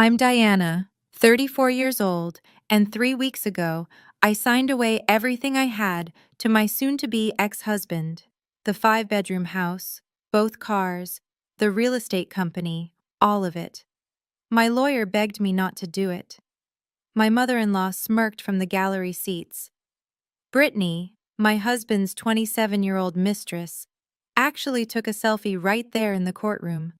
I'm Diana, 34 years old, and 3 weeks ago, I signed away everything I had to my soon-to-be ex-husband. The 5-bedroom house, both cars, the real estate company, all of it. My lawyer begged me not to do it. My mother-in-law smirked from the gallery seats. Brittany, my husband's 27-year-old mistress, actually took a selfie right there in the courtroom.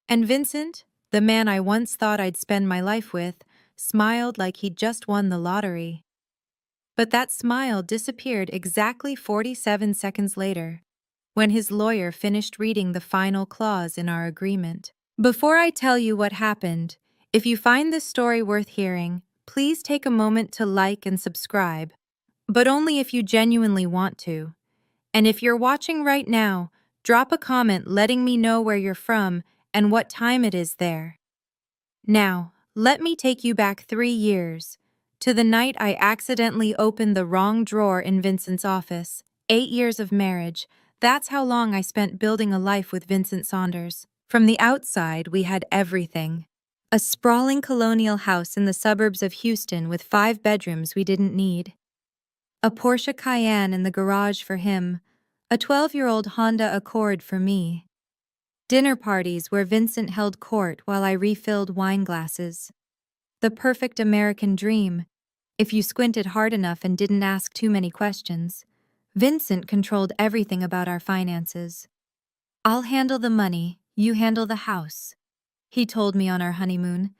And Vincent, the man I once thought I'd spend my life with, smiled like he'd just won the lottery. But that smile disappeared exactly 47 seconds later, when his lawyer finished reading the final clause in our agreement. Before I tell you what happened, if you find this story worth hearing, please take a moment to like and subscribe, but only if you genuinely want to. And if you're watching right now, drop a comment letting me know where you're from and what time it is there. Now, let me take you back 3 years, to the night I accidentally opened the wrong drawer in Vincent's office. 8 years of marriage, that's how long I spent building a life with Vincent Saunders. From the outside, we had everything. A sprawling colonial house in the suburbs of Houston with 5 bedrooms we didn't need. A Porsche Cayenne in the garage for him, a 12-year-old Honda Accord for me. Dinner parties where Vincent held court while I refilled wine glasses. The perfect American dream, if you squinted hard enough and didn't ask too many questions. Vincent controlled everything about our finances. "I'll handle the money, you handle the house," he told me on our honeymoon.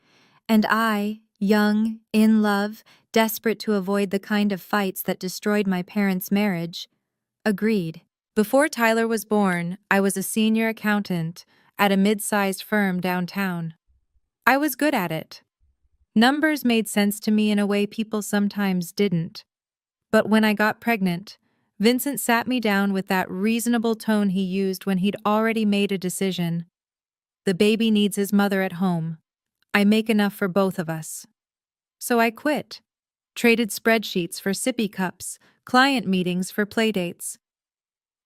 And I, young, in love, desperate to avoid the kind of fights that destroyed my parents' marriage, agreed. Before Tyler was born, I was a senior accountant at a mid-sized firm downtown. I was good at it. Numbers made sense to me in a way people sometimes didn't. But when I got pregnant, Vincent sat me down with that reasonable tone he used when he'd already made a decision. "The baby needs his mother at home. I make enough for both of us." So I quit. Traded spreadsheets for sippy cups, client meetings for playdates.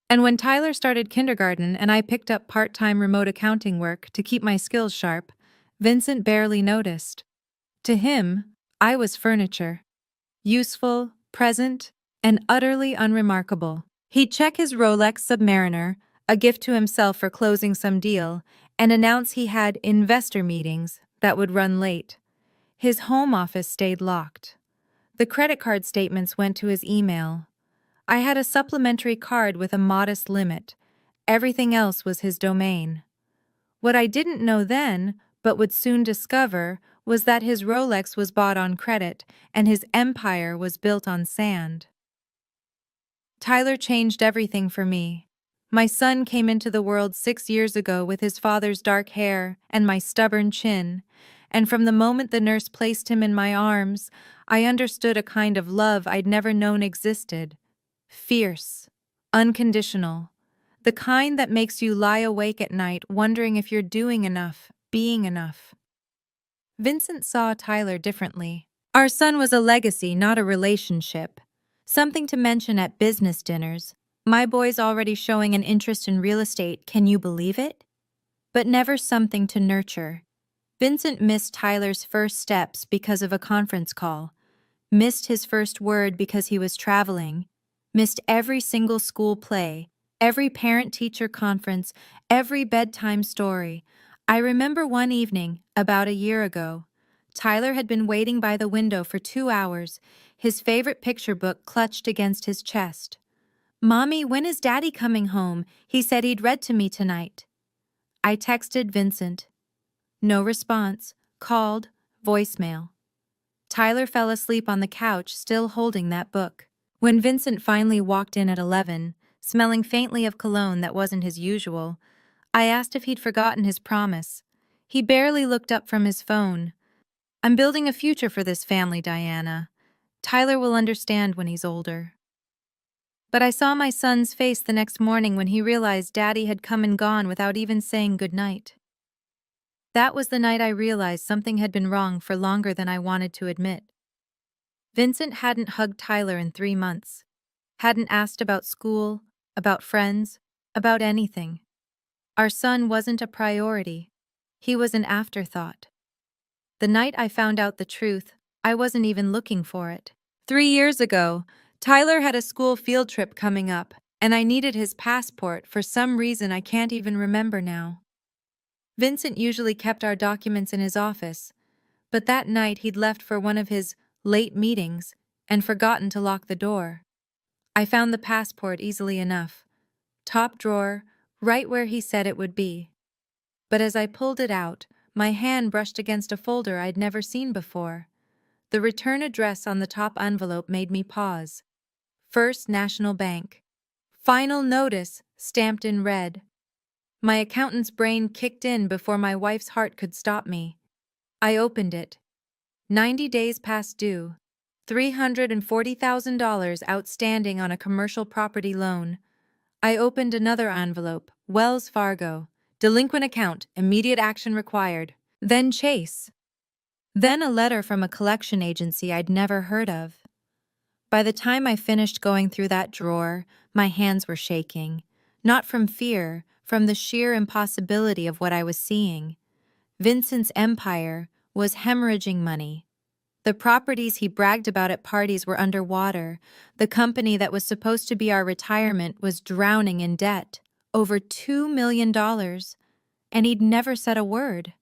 And when Tyler started kindergarten and I picked up part-time remote accounting work to keep my skills sharp, Vincent barely noticed. To him, I was furniture. Useful, present, and utterly unremarkable. He'd check his Rolex Submariner, a gift to himself for closing some deal, and announce he had investor meetings that would run late. His home office stayed locked. The credit card statements went to his email. I had a supplementary card with a modest limit. Everything else was his domain. What I didn't know then, but would soon discover, was that his Rolex was bought on credit and his empire was built on sand. Tyler changed everything for me. My son came into the world 6 years ago with his father's dark hair and my stubborn chin, and from the moment the nurse placed him in my arms, I understood a kind of love I'd never known existed. Fierce, unconditional, the kind that makes you lie awake at night wondering if you're doing enough, being enough. Vincent saw Tyler differently. Our son was a legacy, not a relationship. Something to mention at business dinners. My boy's already showing an interest in real estate, can you believe it? But never something to nurture. Vincent missed Tyler's first steps because of a conference call, missed his first word because he was traveling, missed every single school play, every parent-teacher conference, every bedtime story. I remember one evening, about a year ago, Tyler had been waiting by the window for 2 hours, his favorite picture book clutched against his chest. "Mommy, when is Daddy coming home? He said he'd read to me tonight." I texted Vincent. No response. Called. Voicemail. Tyler fell asleep on the couch, still holding that book. When Vincent finally walked in at 11, smelling faintly of cologne that wasn't his usual, I asked if he'd forgotten his promise. He barely looked up from his phone. "I'm building a future for this family, Diana. Tyler will understand when he's older." But I saw my son's face the next morning when he realized Daddy had come and gone without even saying goodnight. That was the night I realized something had been wrong for longer than I wanted to admit. Vincent hadn't hugged Tyler in 3 months, hadn't asked about school, about friends, about anything. Our son wasn't a priority. He was an afterthought. The night I found out the truth, I wasn't even looking for it. 3 years ago, Tyler had a school field trip coming up, and I needed his passport for some reason I can't even remember now. Vincent usually kept our documents in his office, but that night he'd left for one of his late meetings and forgotten to lock the door. I found the passport easily enough, top drawer, right where he said it would be. But as I pulled it out, my hand brushed against a folder I'd never seen before. The return address on the top envelope made me pause. First National Bank. Final notice, stamped in red. My accountant's brain kicked in before my wife's heart could stop me. I opened it. 90 days past due. $340,000 outstanding on a commercial property loan. I opened another envelope. Wells Fargo. Delinquent account. Immediate action required. Then Chase. Then a letter from a collection agency I'd never heard of. By the time I finished going through that drawer, my hands were shaking. Not from fear, from the sheer impossibility of what I was seeing. Vincent's empire was hemorrhaging money. The properties he bragged about at parties were underwater. The company that was supposed to be our retirement was drowning in debt. Over $2 million. And he'd never said a word.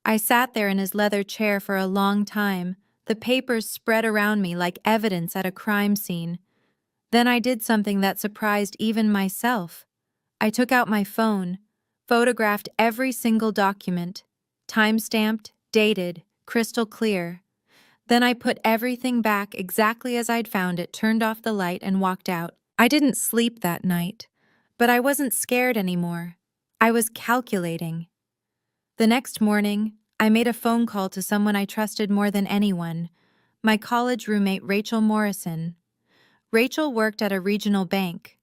I sat there in his leather chair for a long time, the papers spread around me like evidence at a crime scene. Then I did something that surprised even myself. I took out my phone, photographed every single document, time-stamped, dated, crystal clear. Then I put everything back exactly as I'd found it, turned off the light, and walked out. I didn't sleep that night, but I wasn't scared anymore. I was calculating. The next morning, I made a phone call to someone I trusted more than anyone, my college roommate Rachel Morrison. Rachel worked at a regional bank.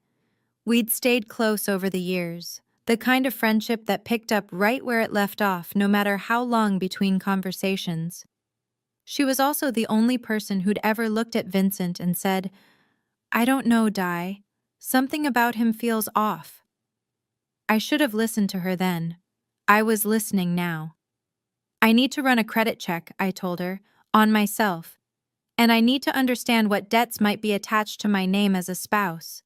We'd stayed close over the years, the kind of friendship that picked up right where it left off, no matter how long between conversations. She was also the only person who'd ever looked at Vincent and said, "I don't know, Di. Something about him feels off." I should have listened to her then. I was listening now. "I need to run a credit check," I told her, "on myself. And I need to understand what debts might be attached to my name as a spouse."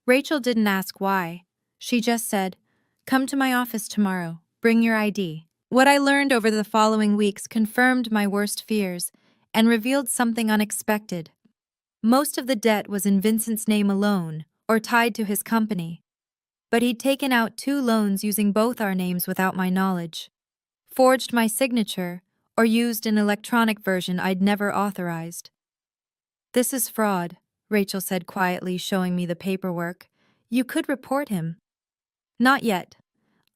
Rachel didn't ask why. She just said, "Come to my office tomorrow. Bring your ID." What I learned over the following weeks confirmed my worst fears and revealed something unexpected. Most of the debt was in Vincent's name alone, or tied to his company. But he'd taken out 2 loans using both our names without my knowledge, forged my signature, or used an electronic version I'd never authorized. "This is fraud," Rachel said quietly, showing me the paperwork. "You could report him." "Not yet."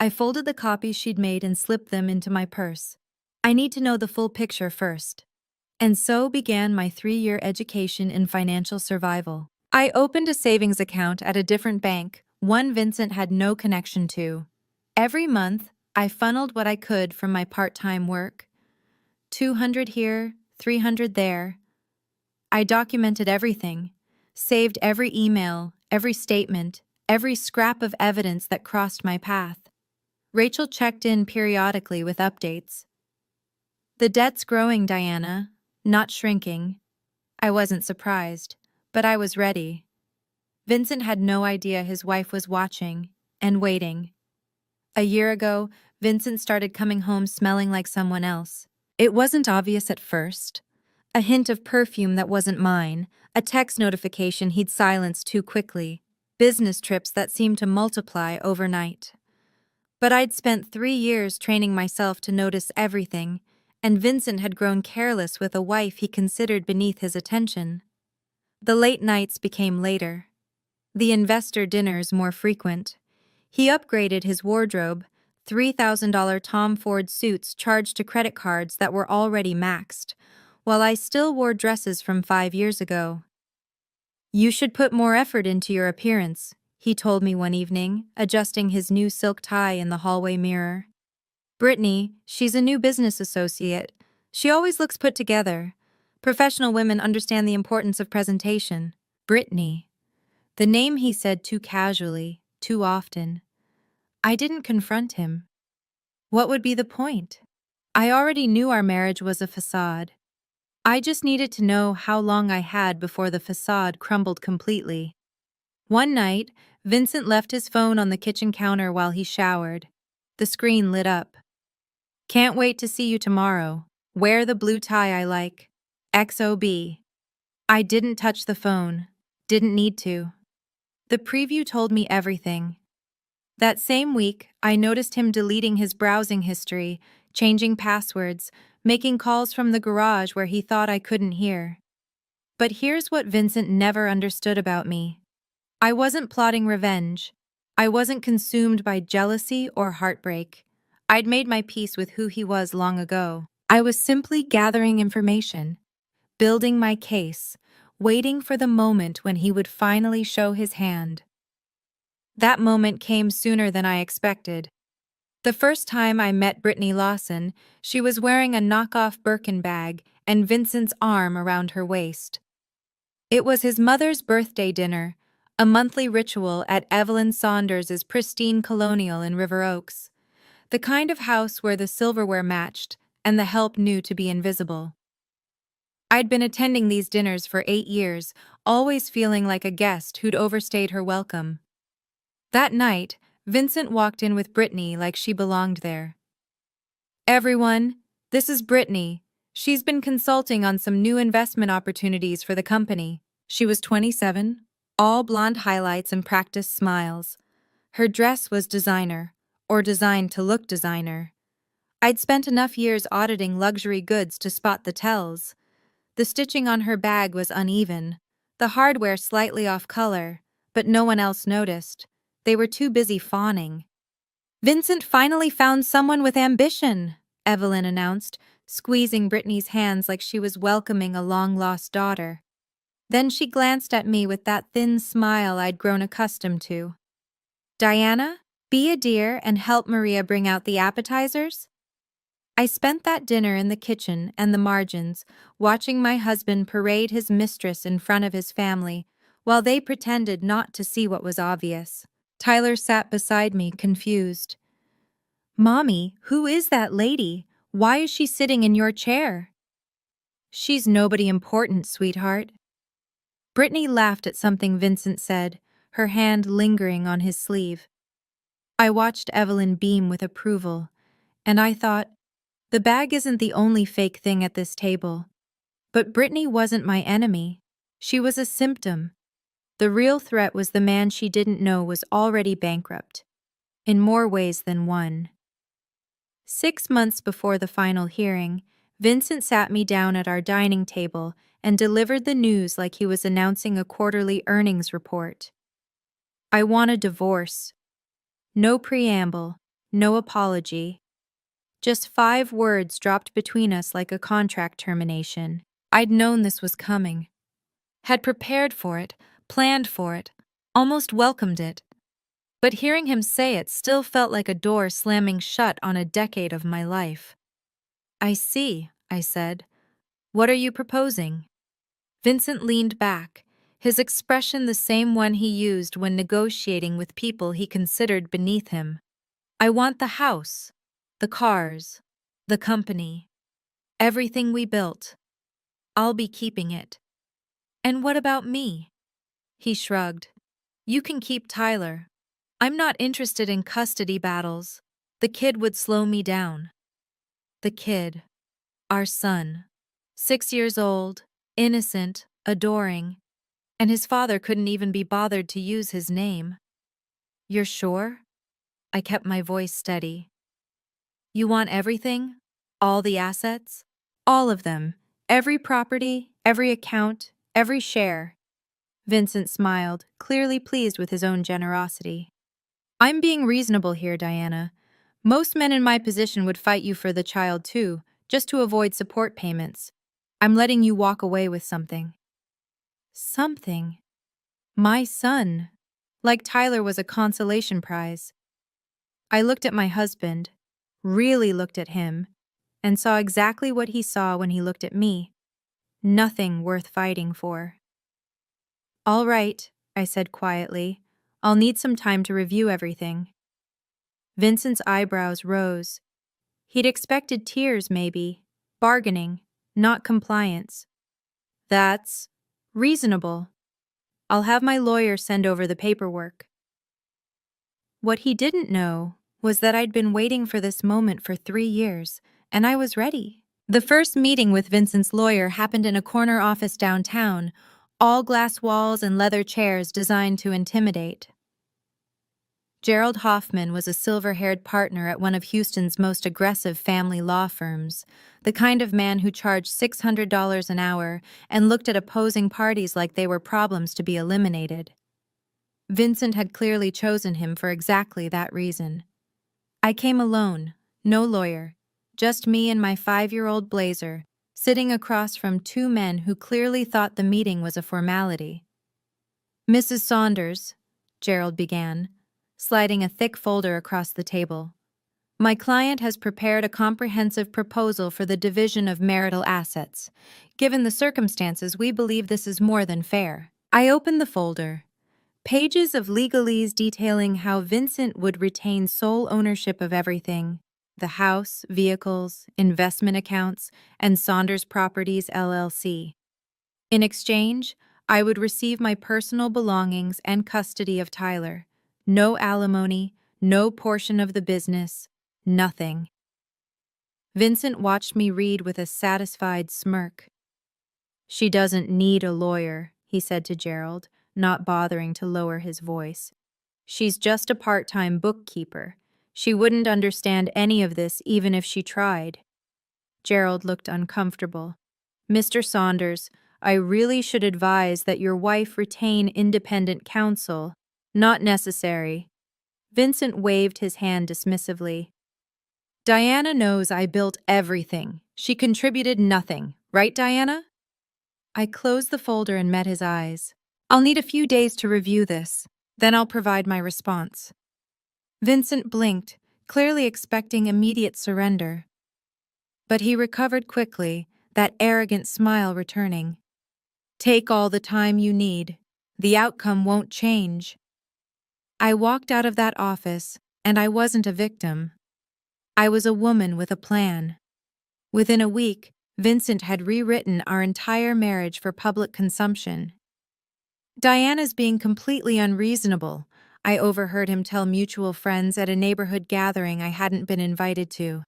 I folded the copies she'd made and slipped them into my purse. "I need to know the full picture first." And so began my 3-year education in financial survival. I opened a savings account at a different bank, one Vincent had no connection to. Every month, I funneled what I could from my part-time work. 200 here, 300 there. I documented everything, saved every email, every statement, every scrap of evidence that crossed my path. Rachel checked in periodically with updates. "The debt's growing, Diana, not shrinking." I wasn't surprised, but I was ready. Vincent had no idea his wife was watching and waiting. A year ago, Vincent started coming home smelling like someone else. It wasn't obvious at first. A hint of perfume that wasn't mine, a text notification he'd silenced too quickly, business trips that seemed to multiply overnight. But I'd spent 3 years training myself to notice everything, and Vincent had grown careless with a wife he considered beneath his attention. The late nights became later. The investor dinners more frequent. He upgraded his wardrobe, $3,000 Tom Ford suits charged to credit cards that were already maxed, while I still wore dresses from 5 years ago. "You should put more effort into your appearance," he told me one evening, adjusting his new silk tie in the hallway mirror. "Brittany, she's a new business associate. She always looks put together. Professional women understand the importance of presentation." Brittany. The name he said too casually, too often. I didn't confront him. What would be the point? I already knew our marriage was a facade. I just needed to know how long I had before the facade crumbled completely. One night, Vincent left his phone on the kitchen counter while he showered. The screen lit up. "Can't wait to see you tomorrow. Wear the blue tie I like. XOB. I didn't touch the phone. Didn't need to. The preview told me everything. That same week, I noticed him deleting his browsing history, changing passwords, making calls from the garage where he thought I couldn't hear. But here's what Vincent never understood about me. I wasn't plotting revenge. I wasn't consumed by jealousy or heartbreak. I'd made my peace with who he was long ago. I was simply gathering information, building my case, waiting for the moment when he would finally show his hand. That moment came sooner than I expected. The first time I met Brittany Lawson, she was wearing a knockoff Birkin bag and Vincent's arm around her waist. It was his mother's birthday dinner, a monthly ritual at Evelyn Saunders's pristine colonial in River Oaks, the kind of house where the silverware matched and the help knew to be invisible. I'd been attending these dinners for 8 years, always feeling like a guest who'd overstayed her welcome. That night, Vincent walked in with Brittany like she belonged there. "Everyone, this is Brittany. She's been consulting on some new investment opportunities for the company." She was 27, all blonde highlights and practiced smiles. Her dress was designer, or designed to look designer. I'd spent enough years auditing luxury goods to spot the tells. The stitching on her bag was uneven, the hardware slightly off color, but no one else noticed. They were too busy fawning. "Vincent finally found someone with ambition," Evelyn announced, squeezing Brittany's hands like she was welcoming a long-lost daughter. Then she glanced at me with that thin smile I'd grown accustomed to. "Diana, be a dear and help Maria bring out the appetizers." I spent that dinner in the kitchen and the margins, watching my husband parade his mistress in front of his family, while they pretended not to see what was obvious. Tyler sat beside me, confused. "Mommy, who is that lady? Why is she sitting in your chair?" "She's nobody important, sweetheart." Brittany laughed at something Vincent said, her hand lingering on his sleeve. I watched Evelyn beam with approval, and I thought, the bag isn't the only fake thing at this table. But Brittany wasn't my enemy. She was a symptom. The real threat was the man she didn't know was already bankrupt, in more ways than one. 6 months before the final hearing, Vincent sat me down at our dining table and delivered the news like he was announcing a quarterly earnings report. "I want a divorce." No preamble, no apology. Just 5 words dropped between us like a contract termination. I'd known this was coming. Had prepared for it, planned for it, almost welcomed it. But hearing him say it still felt like a door slamming shut on a decade of my life. "I see," I said. "What are you proposing?" Vincent leaned back, his expression the same one he used when negotiating with people he considered beneath him. "I want the house, the cars, the company, everything we built. I'll be keeping it." "And what about me?" He shrugged. "You can keep Tyler. I'm not interested in custody battles. The kid would slow me down." The kid. Our son. 6 years old, innocent, adoring, and his father couldn't even be bothered to use his name. "You're sure?" I kept my voice steady. "You want everything? All the assets?" "All of them. Every property, every account, every share." Vincent smiled, clearly pleased with his own generosity. "I'm being reasonable here, Diana. Most men in my position would fight you for the child too, just to avoid support payments. I'm letting you walk away with something." Something. My son. Like Tyler was a consolation prize. I looked at my husband, really looked at him, and saw exactly what he saw when he looked at me. Nothing worth fighting for. "All right," I said quietly. "I'll need some time to review everything." Vincent's eyebrows rose. He'd expected tears, maybe. Bargaining, not compliance. That's reasonable. I'll have my lawyer send over the paperwork. What he didn't know was that I'd been waiting for this moment for 3 years, and I was ready. The first meeting with Vincent's lawyer happened in a corner office downtown, all glass walls and leather chairs designed to intimidate. Gerald Hoffman was a silver-haired partner at one of Houston's most aggressive family law firms, the kind of man who charged $600 an hour and looked at opposing parties like they were problems to be eliminated. Vincent had clearly chosen him for exactly that reason. I came alone, no lawyer, just me and my 5-year-old Blazer, sitting across from 2 men who clearly thought the meeting was a formality. "Mrs. Saunders," Gerald began, sliding a thick folder across the table. "My client has prepared a comprehensive proposal for the division of marital assets. Given the circumstances, we believe this is more than fair." I opened the folder. Pages of legalese detailing how Vincent would retain sole ownership of everything: the house, vehicles, investment accounts, and Saunders Properties, LLC. In exchange, I would receive my personal belongings and custody of Tyler. No alimony, no portion of the business, nothing. Vincent watched me read with a satisfied smirk. "She doesn't need a lawyer," he said to Gerald, not bothering to lower his voice. "She's just a part-time bookkeeper. She wouldn't understand any of this even if she tried." Gerald looked uncomfortable. "Mr. Saunders, I really should advise that your wife retain independent counsel." "Not necessary." Vincent waved his hand dismissively. "Diana knows I built everything. She contributed nothing. Right, Diana?" I closed the folder and met his eyes. "I'll need a few days to review this. Then I'll provide my response." Vincent blinked, clearly expecting immediate surrender. But he recovered quickly, that arrogant smile returning. "Take all the time you need. The outcome won't change." I walked out of that office, and I wasn't a victim. I was a woman with a plan. Within a week, Vincent had rewritten our entire marriage for public consumption. "Diana's being completely unreasonable," I overheard him tell mutual friends at a neighborhood gathering I hadn't been invited to.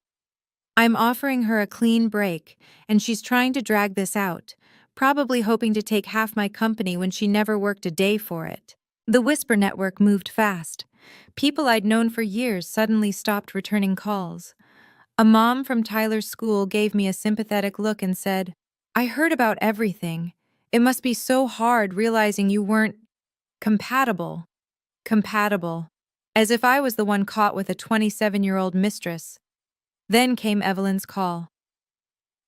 "I'm offering her a clean break, and she's trying to drag this out, probably hoping to take half my company when she never worked a day for it." The Whisper network moved fast. People I'd known for years suddenly stopped returning calls. A mom from Tyler's school gave me a sympathetic look and said, "I heard about everything. It must be so hard realizing you weren't compatible." Compatible. As if I was the one caught with a 27-year-old mistress. Then came Evelyn's call.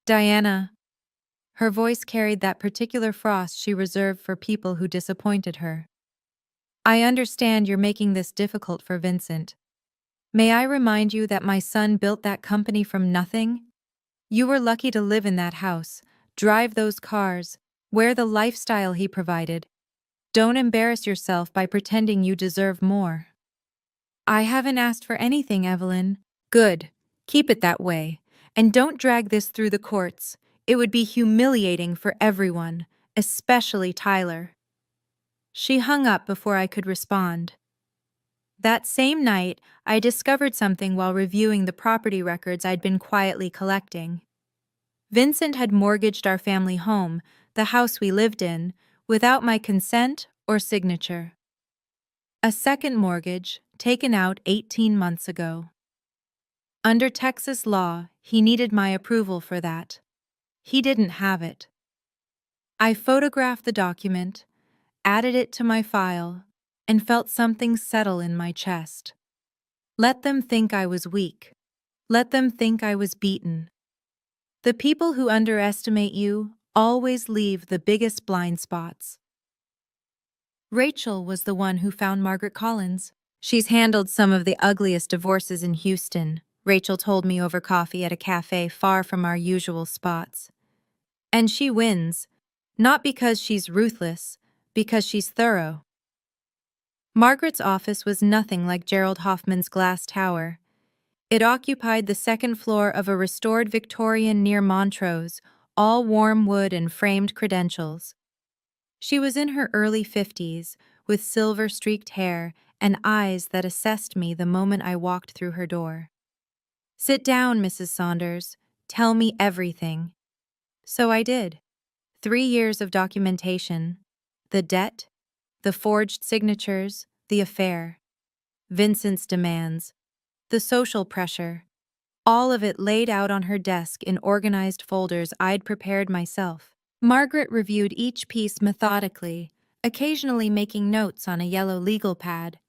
"Diana." Her voice carried that particular frost she reserved for people who disappointed her. "I understand you're making this difficult for Vincent. May I remind you that my son built that company from nothing? You were lucky to live in that house, drive those cars, wear the lifestyle he provided. Don't embarrass yourself by pretending you deserve more." "I haven't asked for anything, Evelyn." "Good. Keep it that way. And don't drag this through the courts. It would be humiliating for everyone, especially Tyler." She hung up before I could respond. That same night, I discovered something while reviewing the property records I'd been quietly collecting. Vincent had mortgaged our family home, the house we lived in, without my consent or signature. A second mortgage, taken out 18 months ago. Under Texas law, he needed my approval for that. He didn't have it. I photographed the document, added it to my file, and felt something settle in my chest. Let them think I was weak. Let them think I was beaten. The people who underestimate you always leave the biggest blind spots. Rachel was the one who found Margaret Collins. "She's handled some of the ugliest divorces in Houston," Rachel told me over coffee at a cafe far from our usual spots. "And she wins, not because she's ruthless, because she's thorough." Margaret's office was nothing like Gerald Hoffman's glass tower. It occupied the second floor of a restored Victorian near Montrose, all warm wood and framed credentials. She was in her early 50s, with silver-streaked hair and eyes that assessed me the moment I walked through her door. "Sit down, Mrs. Saunders. Tell me everything." So I did. 3 years of documentation. The debt, the forged signatures, the affair. Vincent's demands, the social pressure. All of it laid out on her desk in organized folders I'd prepared myself. Margaret reviewed each piece methodically, occasionally making notes on a yellow legal pad.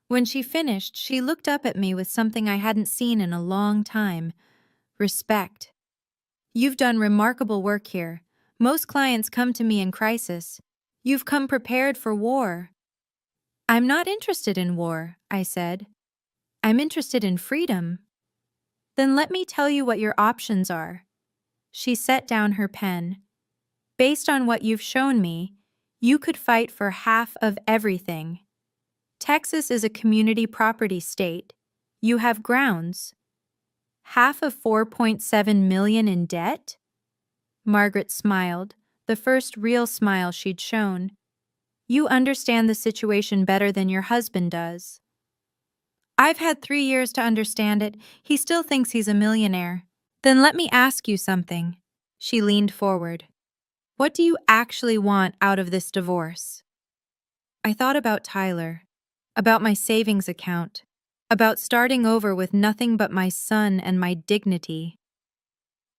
When she finished, she looked up at me with something I hadn't seen in a long time: respect. "You've done remarkable work here. Most clients come to me in crisis. You've come prepared for war." "I'm not interested in war," I said. "I'm interested in freedom." "Then let me tell you what your options are." She set down her pen. "Based on what you've shown me, you could fight for half of everything. Texas is a community property state. You have grounds. Half of 4.7 million in debt?" Margaret smiled, the first real smile she'd shown. "You understand the situation better than your husband does." "I've had 3 years to understand it. He still thinks he's a millionaire." "Then let me ask you something." She leaned forward. "What do you actually want out of this divorce?" I thought about Tyler, about my savings account, about starting over with nothing but my son and my dignity.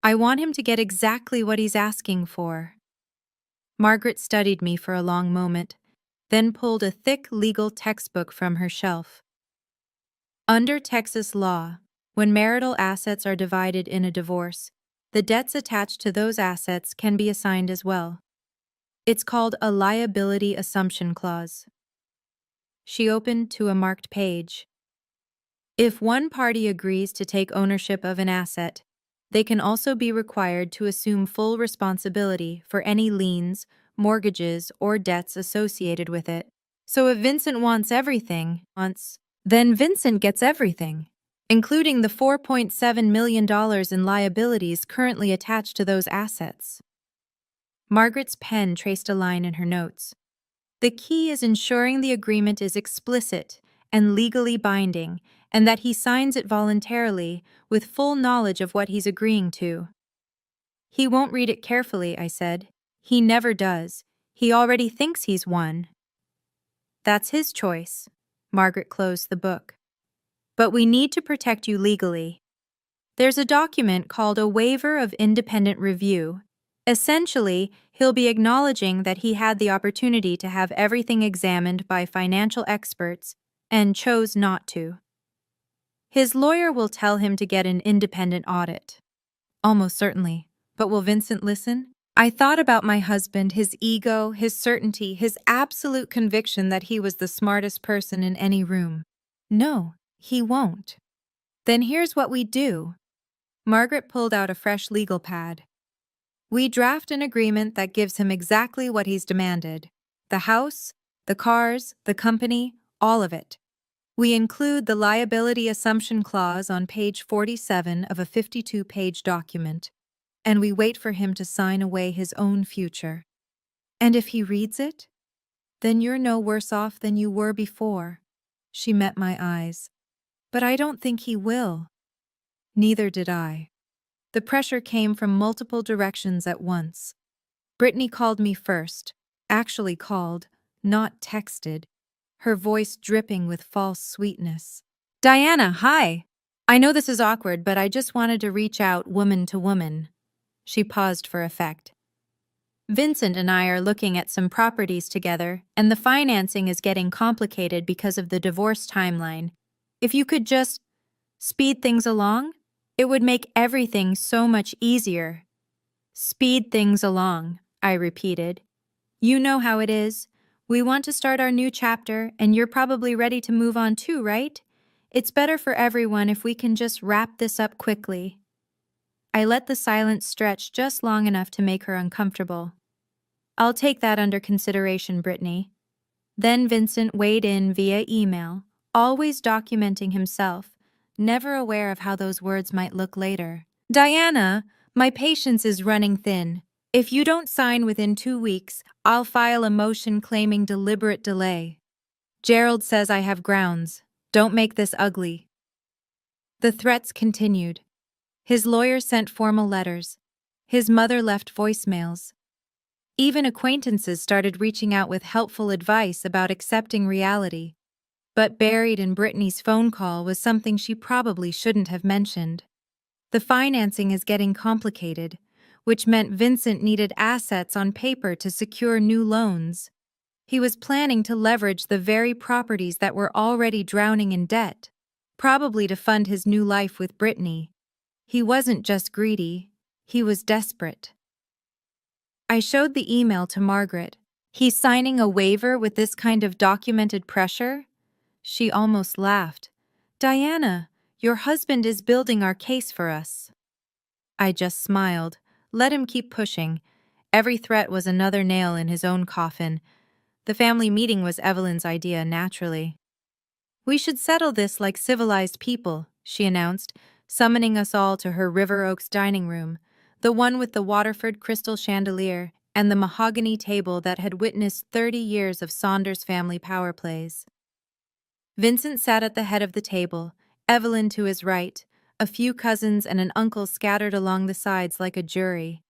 "I want him to get exactly what he's asking for." Margaret studied me for a long moment, then pulled a thick legal textbook from her shelf. "Under Texas law, when marital assets are divided in a divorce, the debts attached to those assets can be assigned as well. It's called a liability assumption clause." She opened to a marked page. "If one party agrees to take ownership of an asset, they can also be required to assume full responsibility for any liens, mortgages, or debts associated with it. So if Vincent wants everything, then Vincent gets everything, including the $4.7 million in liabilities currently attached to those assets." Margaret's pen traced a line in her notes. "The key is ensuring the agreement is explicit and legally binding, and that he signs it voluntarily with full knowledge of what he's agreeing to." "He won't read it carefully," I said. "He never does. He already thinks he's won." "That's his choice." Margaret closed the book. "But we need to protect you legally. There's a document called a waiver of independent review. Essentially, he'll be acknowledging that he had the opportunity to have everything examined by financial experts and chose not to. His lawyer will tell him to get an independent audit." "Almost certainly. But will Vincent listen?" I thought about my husband, his ego, his certainty, his absolute conviction that he was the smartest person in any room. "No, he won't." "Then here's what we do." Margaret pulled out a fresh legal pad. "We draft an agreement that gives him exactly what he's demanded. The house, the cars, the company, all of it. We include the liability assumption clause on page 47 of a 52-page document, and we wait for him to sign away his own future. And if he reads it, then you're no worse off than you were before." She met my eyes. "But I don't think he will." Neither did I. The pressure came from multiple directions at once. Brittany called me first, actually called, not texted, her voice dripping with false sweetness. "Diana, hi! I know this is awkward, but I just wanted to reach out woman to woman." She paused for effect. "Vincent and I are looking at some properties together, and the financing is getting complicated because of the divorce timeline. If you could just speed things along, it would make everything so much easier." "Speed things along," I repeated. "You know how it is. We want to start our new chapter, and you're probably ready to move on too, right? It's better for everyone if we can just wrap this up quickly." I let the silence stretch just long enough to make her uncomfortable. "I'll take that under consideration, Brittany." Then Vincent weighed in via email, always documenting himself, never aware of how those words might look later. Diana, my patience is running thin. If you don't sign within 2 weeks, I'll file a motion claiming deliberate delay. Gerald says I have grounds. Don't make this ugly. The threats continued. His lawyer sent formal letters. His mother left voicemails. Even acquaintances started reaching out with helpful advice about accepting reality. But buried in Brittany's phone call was something she probably shouldn't have mentioned. The financing is getting complicated, which meant Vincent needed assets on paper to secure new loans. He was planning to leverage the very properties that were already drowning in debt, probably to fund his new life with Brittany. He wasn't just greedy, he was desperate. I showed the email to Margaret. He's signing a waiver with this kind of documented pressure? She almost laughed. Diana, your husband is building our case for us. I just smiled. Let him keep pushing. Every threat was another nail in his own coffin. The family meeting was Evelyn's idea, naturally. We should settle this like civilized people, she announced, summoning us all to her River Oaks dining room, the one with the Waterford crystal chandelier and the mahogany table that had witnessed 30 years of Saunders family power plays. Vincent sat at the head of the table, Evelyn to his right, a few cousins and an uncle scattered along the sides like a jury.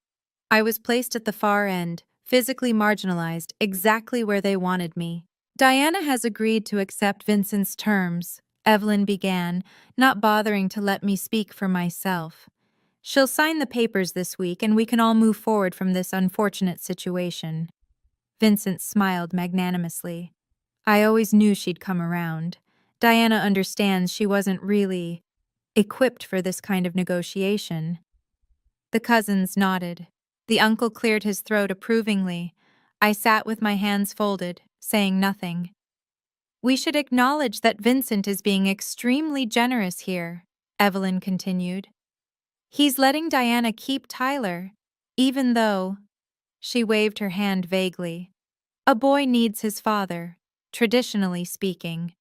I was placed at the far end, physically marginalized, exactly where they wanted me. Diana has agreed to accept Vincent's terms, Evelyn began, not bothering to let me speak for myself. She'll sign the papers this week and we can all move forward from this unfortunate situation. Vincent smiled magnanimously. I always knew she'd come around. Diana understands she wasn't really equipped for this kind of negotiation. The cousins nodded. The uncle cleared his throat approvingly. I sat with my hands folded, saying nothing. We should acknowledge that Vincent is being extremely generous here, Evelyn continued. He's letting Diana keep Tyler, even though, she waved her hand vaguely, a boy needs his father, traditionally speaking.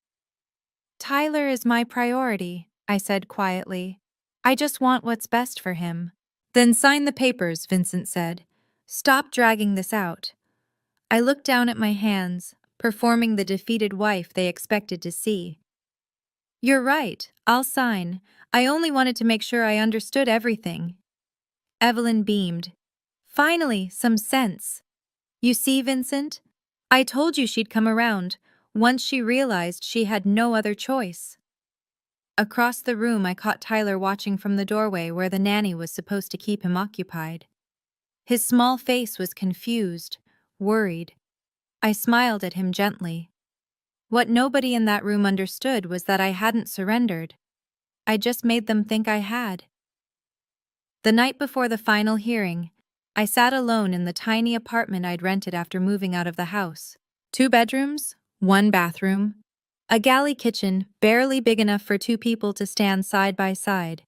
Tyler is my priority, I said quietly. I just want what's best for him. Then sign the papers, Vincent said. Stop dragging this out. I looked down at my hands, performing the defeated wife they expected to see. You're right, I'll sign. I only wanted to make sure I understood everything. Evelyn beamed. Finally, some sense. You see, Vincent? I told you she'd come around, once she realized she had no other choice. Across the room, I caught Tyler watching from the doorway where the nanny was supposed to keep him occupied. His small face was confused, worried. I smiled at him gently. What nobody in that room understood was that I hadn't surrendered. I just made them think I had. The night before the final hearing, I sat alone in the tiny apartment I'd rented after moving out of the house. 2 bedrooms, 1 bathroom, a galley kitchen barely big enough for 2 people to stand side by side.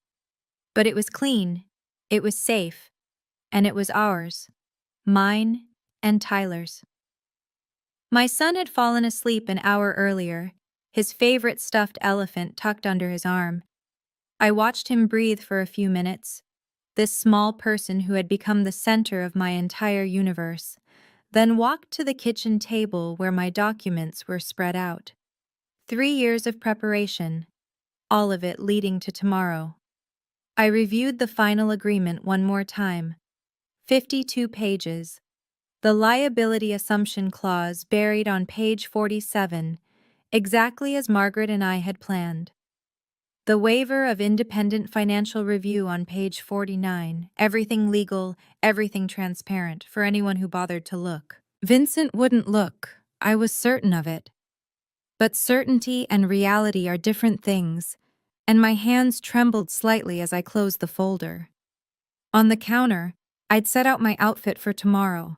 But it was clean, it was safe, and it was ours. Mine and Tyler's. My son had fallen asleep an hour earlier, his favorite stuffed elephant tucked under his arm. I watched him breathe for a few minutes, this small person who had become the center of my entire universe, then walked to the kitchen table where my documents were spread out. 3 years of preparation, all of it leading to tomorrow. I reviewed the final agreement one more time. 52 pages. The liability assumption clause buried on page 47, exactly as Margaret and I had planned. The waiver of independent financial review on page 49, everything legal, everything transparent for anyone who bothered to look. Vincent wouldn't look, I was certain of it. But certainty and reality are different things, and my hands trembled slightly as I closed the folder. On the counter, I'd set out my outfit for tomorrow.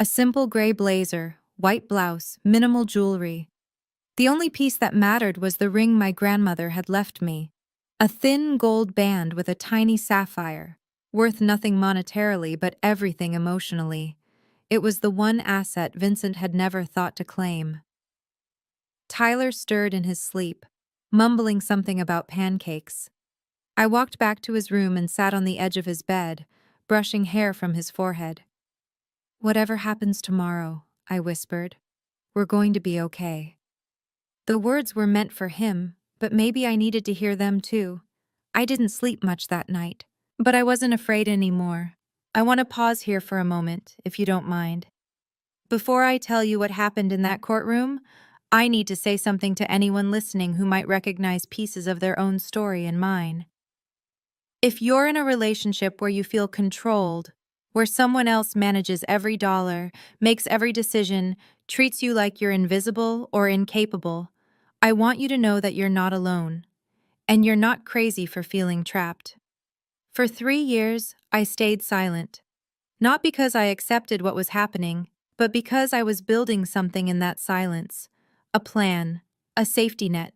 A simple gray blazer, white blouse, minimal jewelry. The only piece that mattered was the ring my grandmother had left me. A thin gold band with a tiny sapphire, worth nothing monetarily but everything emotionally. It was the one asset Vincent had never thought to claim. Tyler stirred in his sleep. mumbling something about pancakes. I walked back to his room and sat on the edge of his bed, brushing hair from his forehead. "Whatever happens tomorrow," I whispered, "we're going to be okay." The words were meant for him, but maybe I needed to hear them too. I didn't sleep much that night, but I wasn't afraid anymore. I want to pause here for a moment, if you don't mind. Before I tell you what happened in that courtroom, I need to say something to anyone listening who might recognize pieces of their own story in mine. If you're in a relationship where you feel controlled, where someone else manages every dollar, makes every decision, treats you like you're invisible or incapable, I want you to know that you're not alone, and you're not crazy for feeling trapped. For 3 years, I stayed silent, not because I accepted what was happening, but because I was building something in that silence, a plan, a safety net,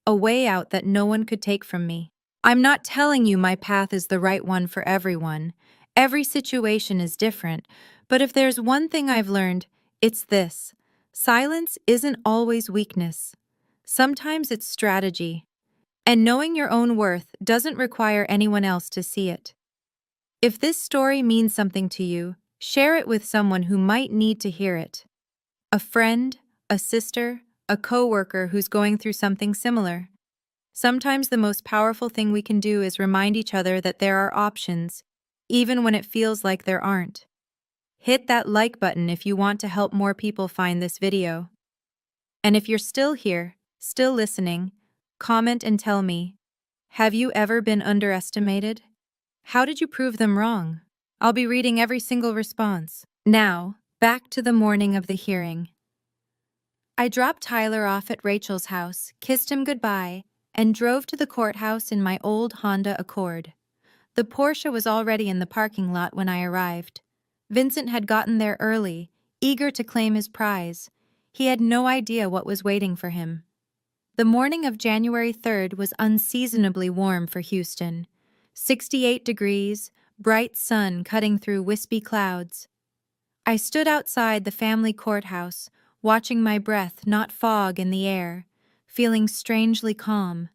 a way out that no one could take from me. I'm not telling you my path is the right one for everyone. Every situation is different, but if there's one thing I've learned, it's this. Silence isn't always weakness. Sometimes it's strategy. And knowing your own worth doesn't require anyone else to see it. If this story means something to you, share it with someone who might need to hear it. A friend, a sister, a coworker who's going through something similar. Sometimes the most powerful thing we can do is remind each other that there are options, even when it feels like there aren't. Hit that like button if you want to help more people find this video. And if you're still here, still listening, comment and tell me, have you ever been underestimated? How did you prove them wrong? I'll be reading every single response. Now, back to the morning of the hearing. I dropped Tyler off at Rachel's house, kissed him goodbye, and drove to the courthouse in my old Honda Accord. The Porsche was already in the parking lot when I arrived. Vincent had gotten there early, eager to claim his prize. He had no idea what was waiting for him. The morning of January 3rd was unseasonably warm for Houston. 68 degrees, bright sun cutting through wispy clouds. I stood outside the family courthouse, watching my breath not fog in the air, feeling strangely calm.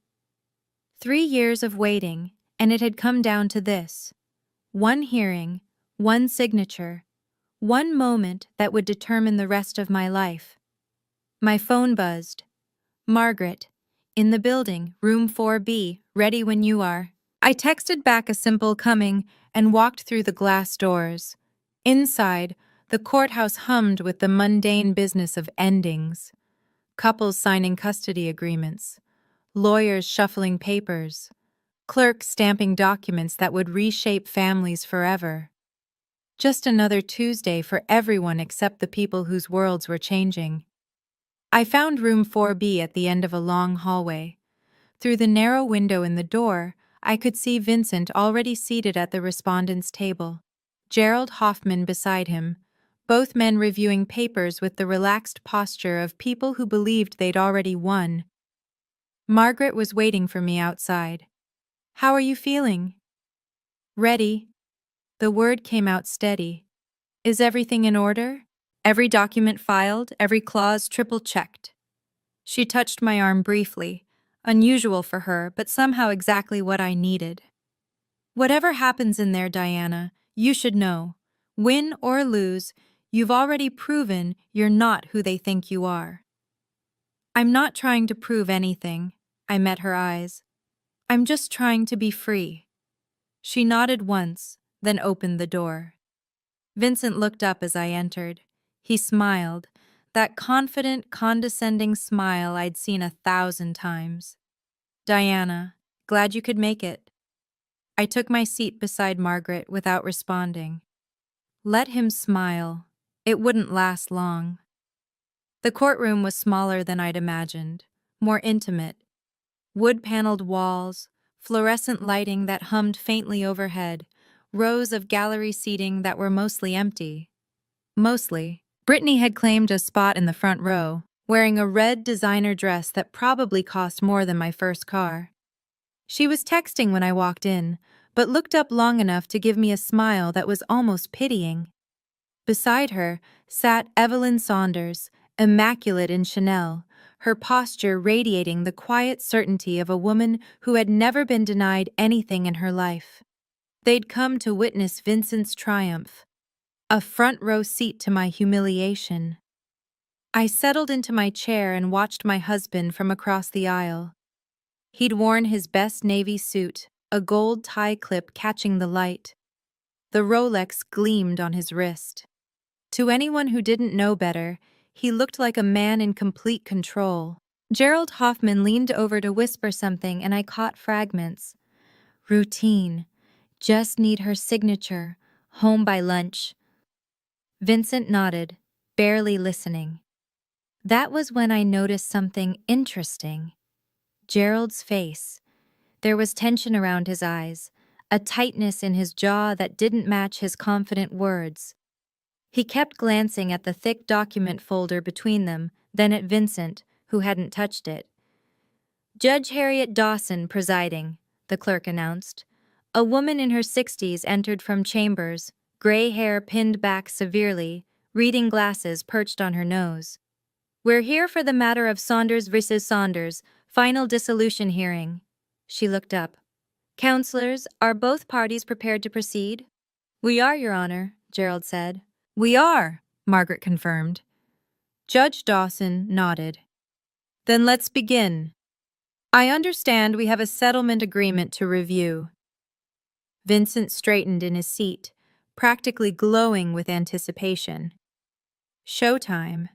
3 years of waiting, and it had come down to this. One hearing, one signature, one moment that would determine the rest of my life. My phone buzzed. "Margaret, in the building, room 4B, ready when you are." I texted back a simple "coming" and walked through the glass doors. Inside, the courthouse hummed with the mundane business of endings. Couples signing custody agreements, lawyers shuffling papers, clerks stamping documents that would reshape families forever. Just another Tuesday for everyone except the people whose worlds were changing. I found room 4B at the end of a long hallway. Through the narrow window in the door, I could see Vincent already seated at the respondent's table, Gerald Hoffman beside him, both men reviewing papers with the relaxed posture of people who believed they'd already won. Margaret was waiting for me outside. "How are you feeling?" "Ready." The word came out steady. "Is everything in order? Every document filed, every clause triple-checked?" She touched my arm briefly, unusual for her, but somehow exactly what I needed. "Whatever happens in there, Diana, you should know. Win or lose, you've already proven you're not who they think you are." "I'm not trying to prove anything." I met her eyes. "I'm just trying to be free." She nodded once, then opened the door. Vincent looked up as I entered. He smiled, that confident, condescending smile I'd seen 1,000 times. "Diana, glad you could make it." I took my seat beside Margaret without responding. Let him smile. It wouldn't last long. The courtroom was smaller than I'd imagined, more intimate. Wood-paneled walls, fluorescent lighting that hummed faintly overhead, rows of gallery seating that were mostly empty. Mostly. Brittany had claimed a spot in the front row, wearing a red designer dress that probably cost more than my first car. She was texting when I walked in, but looked up long enough to give me a smile that was almost pitying. Beside her sat Evelyn Saunders, immaculate in Chanel, her posture radiating the quiet certainty of a woman who had never been denied anything in her life. They'd come to witness Vincent's triumph, a front-row seat to my humiliation. I settled into my chair and watched my husband from across the aisle. He'd worn his best navy suit, a gold tie clip catching the light. The Rolex gleamed on his wrist. To anyone who didn't know better, he looked like a man in complete control. Gerald Hoffman leaned over to whisper something, and I caught fragments. Routine. Just need her signature. Home by lunch. Vincent nodded, barely listening. That was when I noticed something interesting. Gerald's face. There was tension around his eyes, a tightness in his jaw that didn't match his confident words. He kept glancing at the thick document folder between them, then at Vincent, who hadn't touched it. Judge Harriet Dawson presiding, the clerk announced. A woman in her 60s entered from chambers, gray hair pinned back severely, reading glasses perched on her nose. We're here for the matter of Saunders vs. Saunders, final dissolution hearing. She looked up. Counselors, are both parties prepared to proceed? We are, Your Honor, Gerald said. We are, Margaret confirmed. Judge Dawson nodded. Then let's begin. I understand we have a settlement agreement to review. Vincent straightened in his seat, practically glowing with anticipation. Showtime.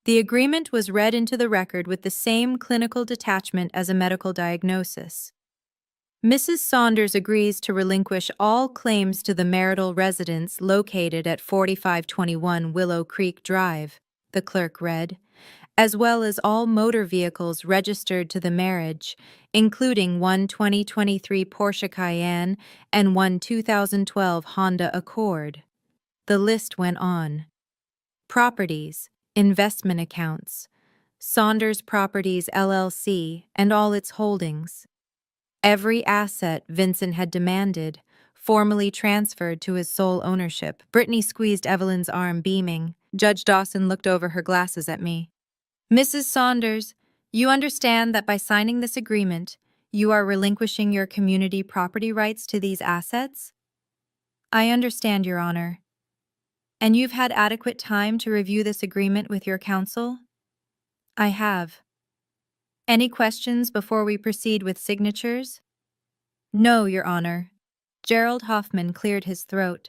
The agreement was read into the record with the same clinical detachment as a medical diagnosis. Mrs. Saunders agrees to relinquish all claims to the marital residence located at 4521 Willow Creek Drive, the clerk read, as well as all motor vehicles registered to the marriage, including one 2023 Porsche Cayenne and one 2012 Honda Accord. The list went on. Properties, investment accounts, Saunders Properties LLC and all its holdings. Every asset Vincent had demanded, formally transferred to his sole ownership. Brittany squeezed Evelyn's arm, beaming. Judge Dawson looked over her glasses at me. Mrs. Saunders, you understand that by signing this agreement, you are relinquishing your community property rights to these assets? I understand, Your Honor. And you've had adequate time to review this agreement with your counsel? I have. Any questions before we proceed with signatures? No, Your Honor. Gerald Hoffman cleared his throat.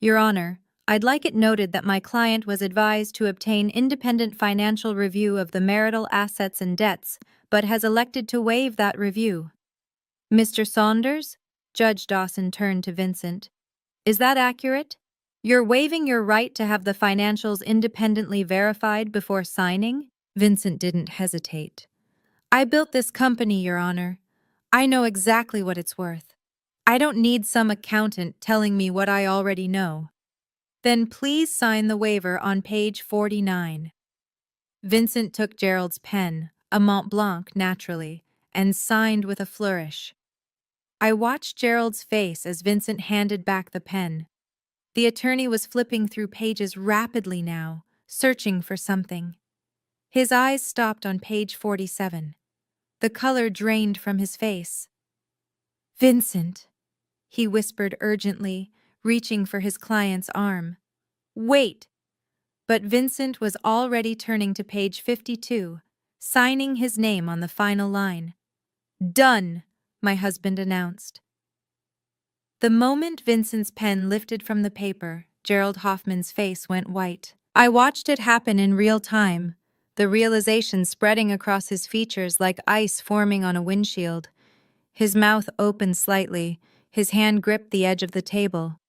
Your Honor, I'd like it noted that my client was advised to obtain independent financial review of the marital assets and debts, but has elected to waive that review. Mr. Saunders? Judge Dawson turned to Vincent. Is that accurate? You're waiving your right to have the financials independently verified before signing? Vincent didn't hesitate. I built this company, Your Honor. I know exactly what it's worth. I don't need some accountant telling me what I already know. Then please sign the waiver on page 49. Vincent took Gerald's pen, a Mont Blanc naturally, and signed with a flourish. I watched Gerald's face as Vincent handed back the pen. The attorney was flipping through pages rapidly now, searching for something. His eyes stopped on page 47. The color drained from his face. Vincent, he whispered urgently, reaching for his client's arm. Wait! But Vincent was already turning to page 52, signing his name on the final line. Done, my husband announced. The moment Vincent's pen lifted from the paper, Gerald Hoffman's face went white. I watched it happen in real time, the realization spreading across his features like ice forming on a windshield. His mouth opened slightly, his hand gripped the edge of the table.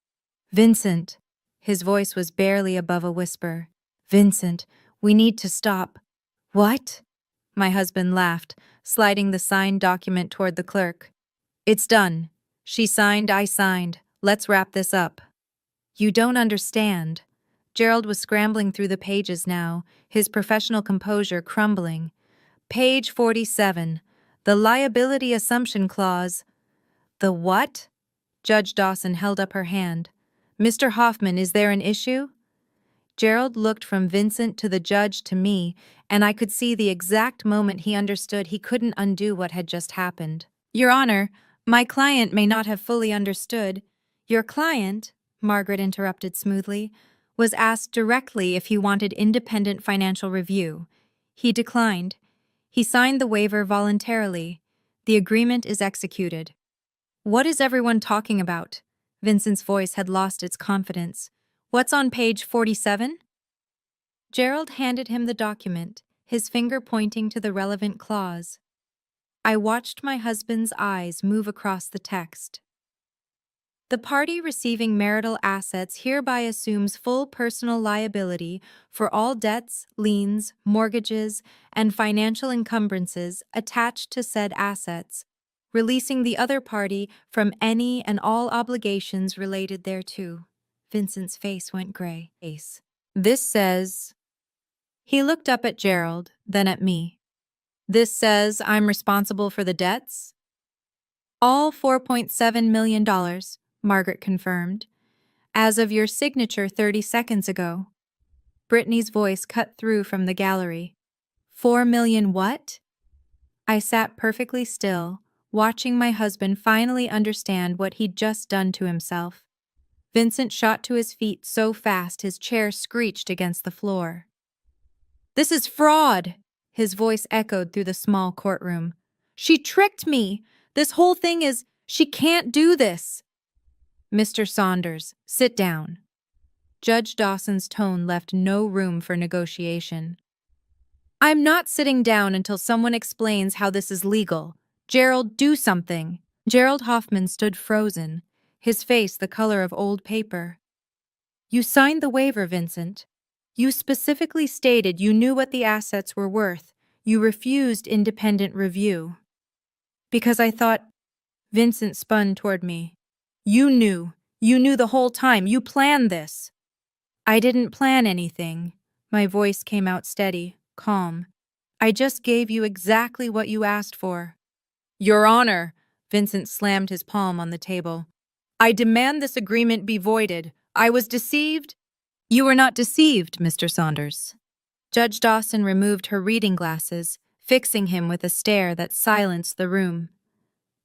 Vincent, his voice was barely above a whisper. Vincent, we need to stop. What? My husband laughed, sliding the signed document toward the clerk. It's done. She signed, I signed. Let's wrap this up. You don't understand. Gerald was scrambling through the pages now, his professional composure crumbling. Page 47. The liability assumption clause. The what? Judge Dawson held up her hand. Mr. Hoffman, is there an issue? Gerald looked from Vincent to the judge to me, and I could see the exact moment he understood he couldn't undo what had just happened. Your Honor, my client may not have fully understood. Your client, Margaret interrupted smoothly, was asked directly if he wanted independent financial review. He declined. He signed the waiver voluntarily. The agreement is executed. What is everyone talking about? Vincent's voice had lost its confidence. What's on page 47? Gerald handed him the document, his finger pointing to the relevant clause. I watched my husband's eyes move across the text. The party receiving marital assets hereby assumes full personal liability for all debts, liens, mortgages, and financial encumbrances attached to said assets, releasing the other party from any and all obligations related thereto. Vincent's face went gray. This says... He looked up at Gerald, then at me. This says I'm responsible for the debts? All $4.7 million, Margaret confirmed. As of your signature 30 seconds ago. Brittany's voice cut through from the gallery. 4 million what? I sat perfectly still, watching my husband finally understand what he'd just done to himself. Vincent shot to his feet so fast his chair screeched against the floor. This is fraud, his voice echoed through the small courtroom. She tricked me. This whole thing is, she can't do this. Mr. Saunders, sit down. Judge Dawson's tone left no room for negotiation. I'm not sitting down until someone explains how this is legal. Gerald, do something. Gerald Hoffman stood frozen, his face the color of old paper. You signed the waiver, Vincent. You specifically stated you knew what the assets were worth. You refused independent review. Because I thought... Vincent spun toward me. You knew. You knew the whole time. You planned this. I didn't plan anything. My voice came out steady, calm. I just gave you exactly what you asked for. Your Honor, Vincent slammed his palm on the table. I demand this agreement be voided. I was deceived. You were not deceived, Mr. Saunders. Judge Dawson removed her reading glasses, fixing him with a stare that silenced the room.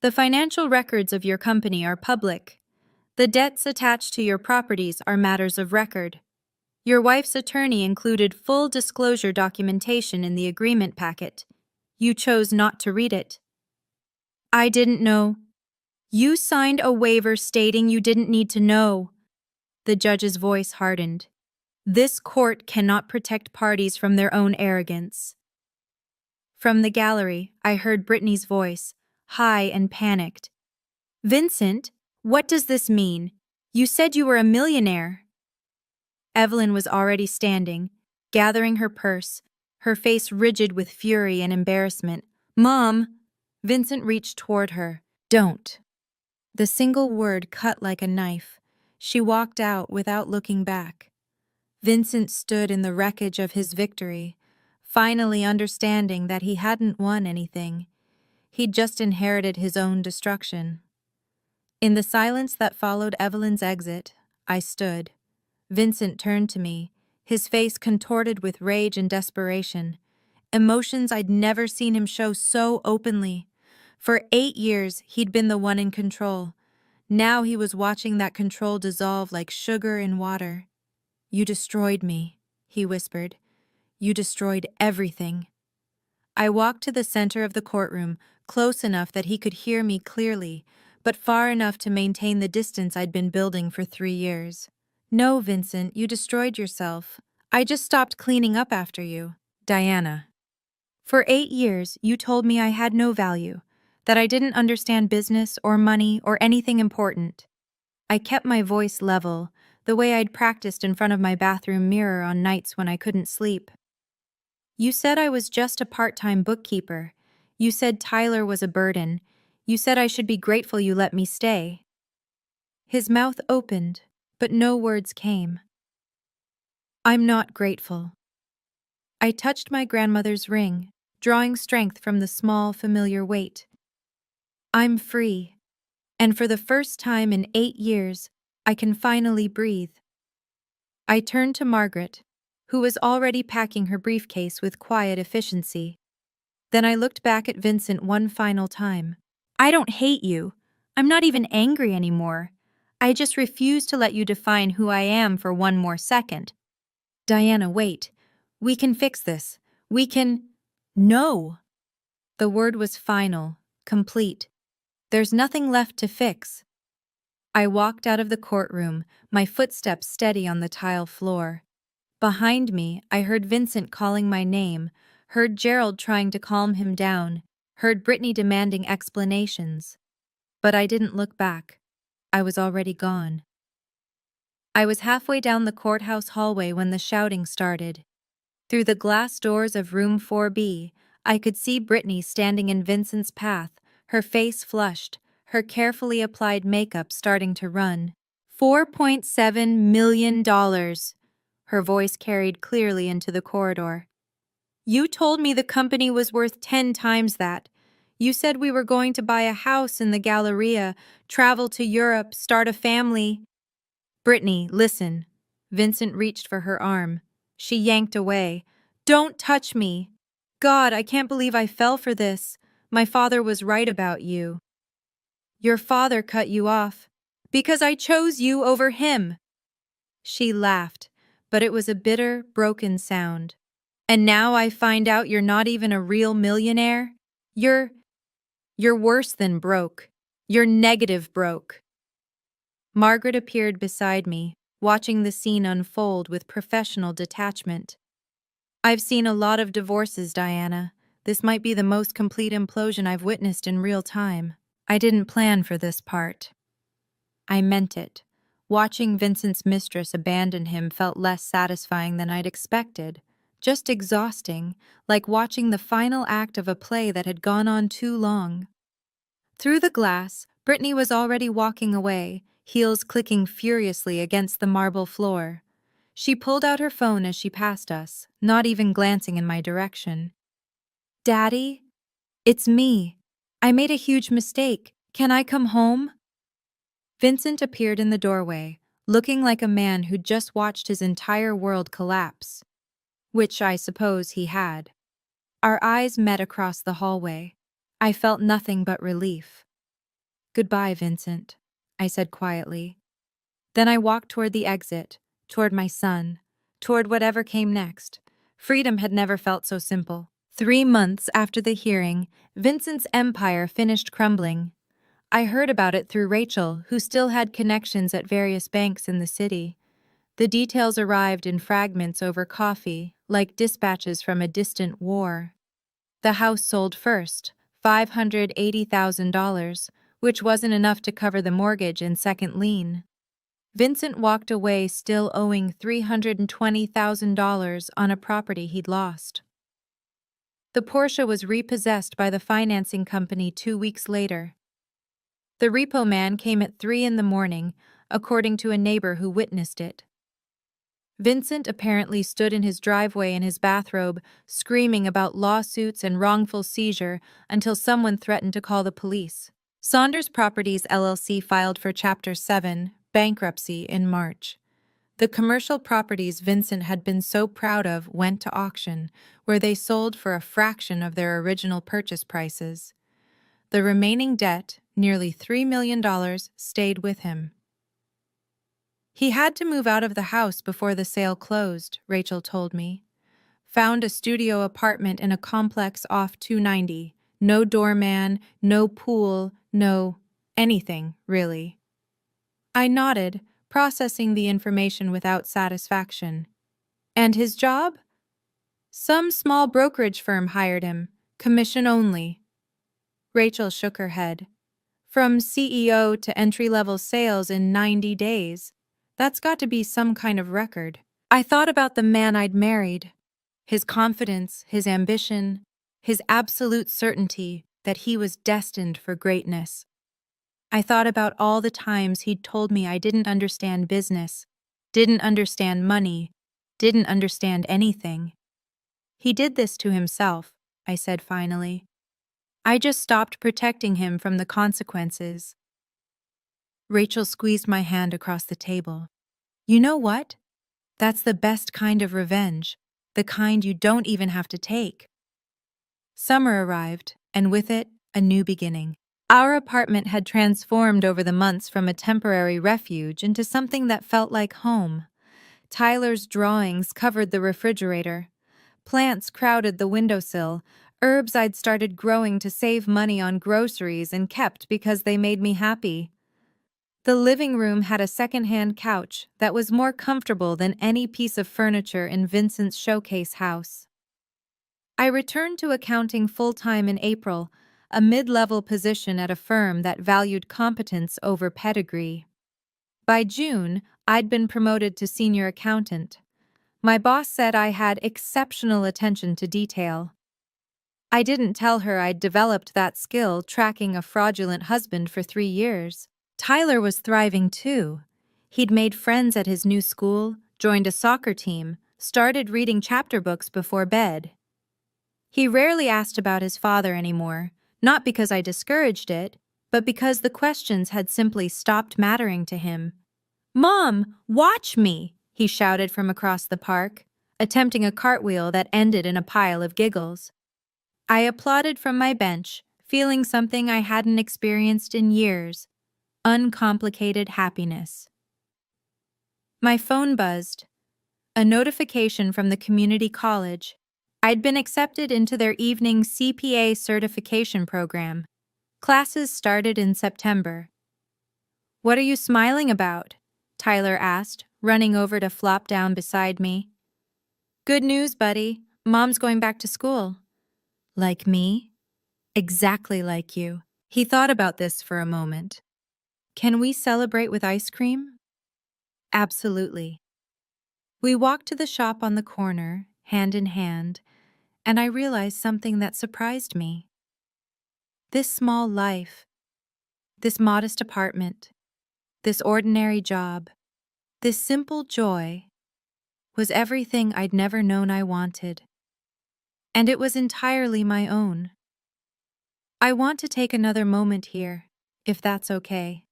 The financial records of your company are public. The debts attached to your properties are matters of record. Your wife's attorney included full disclosure documentation in the agreement packet. You chose not to read it. I didn't know. You signed a waiver stating you didn't need to know. The judge's voice hardened. This court cannot protect parties from their own arrogance. From the gallery, I heard Brittany's voice, high and panicked. Vincent, what does this mean? You said you were a millionaire. Evelyn was already standing, gathering her purse, her face rigid with fury and embarrassment. Mom! Vincent reached toward her. Don't. The single word cut like a knife. She walked out without looking back. Vincent stood in the wreckage of his victory, finally understanding that he hadn't won anything. He'd just inherited his own destruction. In the silence that followed Evelyn's exit, I stood. Vincent turned to me, his face contorted with rage and desperation, emotions I'd never seen him show so openly. For 8 years, he'd been the one in control. Now he was watching that control dissolve like sugar in water. You destroyed me, he whispered. You destroyed everything. I walked to the center of the courtroom, close enough that he could hear me clearly, but far enough to maintain the distance I'd been building for 3 years. No, Vincent, you destroyed yourself. I just stopped cleaning up after you. Diana. For 8 years, you told me I had no value, that I didn't understand business or money or anything important. I kept my voice level, the way I'd practiced in front of my bathroom mirror on nights when I couldn't sleep. You said I was just a part-time bookkeeper. You said Tyler was a burden. You said I should be grateful you let me stay. His mouth opened, but no words came. I'm not grateful. I touched my grandmother's ring, drawing strength from the small, familiar weight. I'm free, and for the first time in 8 years, I can finally breathe. I turned to Margaret, who was already packing her briefcase with quiet efficiency. Then I looked back at Vincent one final time. I don't hate you. I'm not even angry anymore. I just refuse to let you define who I am for one more second. Diana, wait. We can fix this. We can… No! The word was final, complete. There's nothing left to fix. I walked out of the courtroom, my footsteps steady on the tile floor. Behind me, I heard Vincent calling my name, heard Gerald trying to calm him down, heard Brittany demanding explanations. But I didn't look back. I was already gone. I was halfway down the courthouse hallway when the shouting started. Through the glass doors of room 4B, I could see Brittany standing in Vincent's path, her face flushed, her carefully applied makeup starting to run. $4.7 million. Her voice carried clearly into the corridor. You told me the company was worth 10 times that. You said we were going to buy a house in the Galleria, travel to Europe, start a family. Brittany, listen. Vincent reached for her arm. She yanked away. Don't touch me. God, I can't believe I fell for this. My father was right about you. Your father cut you off. Because I chose you over him. She laughed, but it was a bitter, broken sound. And now I find out you're not even a real millionaire? You're worse than broke. You're negative broke. Margaret appeared beside me, watching the scene unfold with professional detachment. I've seen a lot of divorces, Diana. This might be the most complete implosion I've witnessed in real time. I didn't plan for this part. I meant it. Watching Vincent's mistress abandon him felt less satisfying than I'd expected. Just exhausting, like watching the final act of a play that had gone on too long. Through the glass, Brittany was already walking away, heels clicking furiously against the marble floor. She pulled out her phone as she passed us, not even glancing in my direction. Daddy? It's me. I made a huge mistake. Can I come home? Vincent appeared in the doorway, looking like a man who'd just watched his entire world collapse. Which I suppose he had. Our eyes met across the hallway. I felt nothing but relief. Goodbye, Vincent, I said quietly. Then I walked toward the exit, toward my son, toward whatever came next. Freedom had never felt so simple. 3 months after the hearing, Vincent's empire finished crumbling. I heard about it through Rachel, who still had connections at various banks in the city. The details arrived in fragments over coffee, like dispatches from a distant war. The house sold first, $580,000, which wasn't enough to cover the mortgage and second lien. Vincent walked away still owing $320,000 on a property he'd lost. The Porsche was repossessed by the financing company 2 weeks later. The repo man came at 3 in the morning, according to a neighbor who witnessed it. Vincent apparently stood in his driveway in his bathrobe, screaming about lawsuits and wrongful seizure until someone threatened to call the police. Saunders Properties LLC filed for Chapter 7, bankruptcy, in March. The commercial properties Vincent had been so proud of went to auction, where they sold for a fraction of their original purchase prices. The remaining debt, nearly $3 million, stayed with him. He had to move out of the house before the sale closed, Rachel told me. Found a studio apartment in a complex off 290. No doorman, no pool, no anything, really. I nodded, processing the information without satisfaction. And his job? Some small brokerage firm hired him, commission only. Rachel shook her head. From CEO to entry-level sales in 90 days. That's got to be some kind of record. I thought about the man I'd married. His confidence, his ambition, his absolute certainty that he was destined for greatness. I thought about all the times he'd told me I didn't understand business, didn't understand money, didn't understand anything. He did this to himself, I said finally. I just stopped protecting him from the consequences. Rachel squeezed my hand across the table. You know what? That's the best kind of revenge, the kind you don't even have to take. Summer arrived, and with it, a new beginning. Our apartment had transformed over the months from a temporary refuge into something that felt like home. Tyler's drawings covered the refrigerator. Plants crowded the windowsill. Herbs I'd started growing to save money on groceries and kept because they made me happy. The living room had a second-hand couch that was more comfortable than any piece of furniture in Vincent's showcase house. I returned to accounting full-time in April, a mid-level position at a firm that valued competence over pedigree. By June, I'd been promoted to senior accountant. My boss said I had exceptional attention to detail. I didn't tell her I'd developed that skill tracking a fraudulent husband for 3 years. Tyler was thriving too. He'd made friends at his new school, joined a soccer team, started reading chapter books before bed. He rarely asked about his father anymore, not because I discouraged it, but because the questions had simply stopped mattering to him. "Mom, watch me!" he shouted from across the park, attempting a cartwheel that ended in a pile of giggles. I applauded from my bench, feeling something I hadn't experienced in years: uncomplicated happiness. My phone buzzed. A notification from the community college. I'd been accepted into their evening CPA certification program. Classes started in September. "What are you smiling about?" Tyler asked, running over to flop down beside me. "Good news, buddy. Mom's going back to school." "Like me?" "Exactly like you." He thought about this for a moment. "Can we celebrate with ice cream?" "Absolutely." We walked to the shop on the corner, hand in hand, and I realized something that surprised me. This small life, this modest apartment, this ordinary job, this simple joy was everything I'd never known I wanted. And it was entirely my own. I want to take another moment here, if that's okay.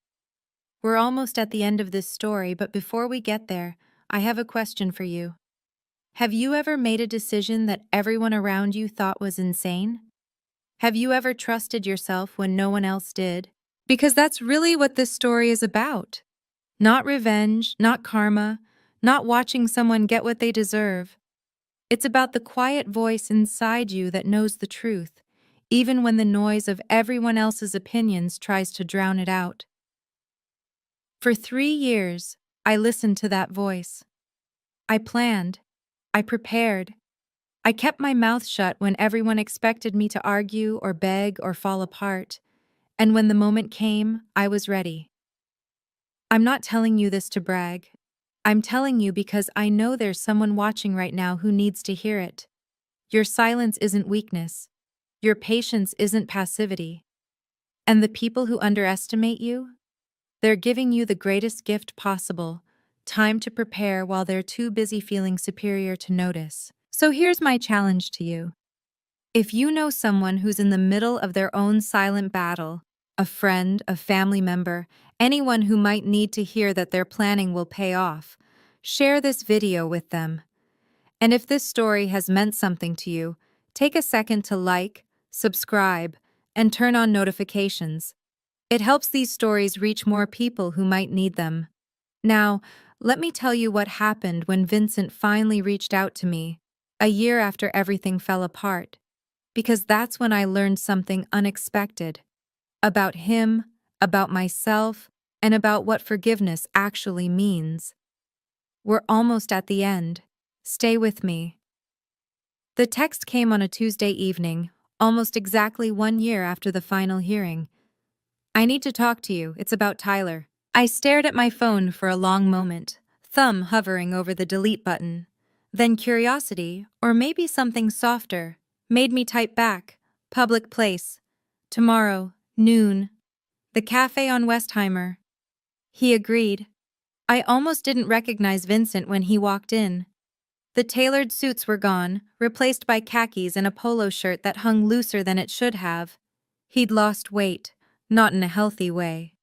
We're almost at the end of this story, but before we get there, I have a question for you. Have you ever made a decision that everyone around you thought was insane? Have you ever trusted yourself when no one else did? Because that's really what this story is about. Not revenge, not karma, not watching someone get what they deserve. It's about the quiet voice inside you that knows the truth, even when the noise of everyone else's opinions tries to drown it out. For 3 years, I listened to that voice. I planned. I prepared. I kept my mouth shut when everyone expected me to argue or beg or fall apart. And when the moment came, I was ready. I'm not telling you this to brag. I'm telling you because I know there's someone watching right now who needs to hear it. Your silence isn't weakness. Your patience isn't passivity. And the people who underestimate you, they're giving you the greatest gift possible: time to prepare while they're too busy feeling superior to notice. So here's my challenge to you. If you know someone who's in the middle of their own silent battle, a friend, a family member, anyone who might need to hear that their planning will pay off, share this video with them. And if this story has meant something to you, take a second to like, subscribe, and turn on notifications. It helps these stories reach more people who might need them. Now, let me tell you what happened when Vincent finally reached out to me, a year after everything fell apart. Because that's when I learned something unexpected. About him, about myself, and about what forgiveness actually means. We're almost at the end. Stay with me. The text came on a Tuesday evening, almost exactly 1 year after the final hearing. "I need to talk to you. It's about Tyler." I stared at my phone for a long moment, thumb hovering over the delete button. Then curiosity, or maybe something softer, made me type back: "Public place. Tomorrow, noon. The cafe on Westheimer." He agreed. I almost didn't recognize Vincent when he walked in. The tailored suits were gone, replaced by khakis and a polo shirt that hung looser than it should have. He'd lost weight, not in a healthy way.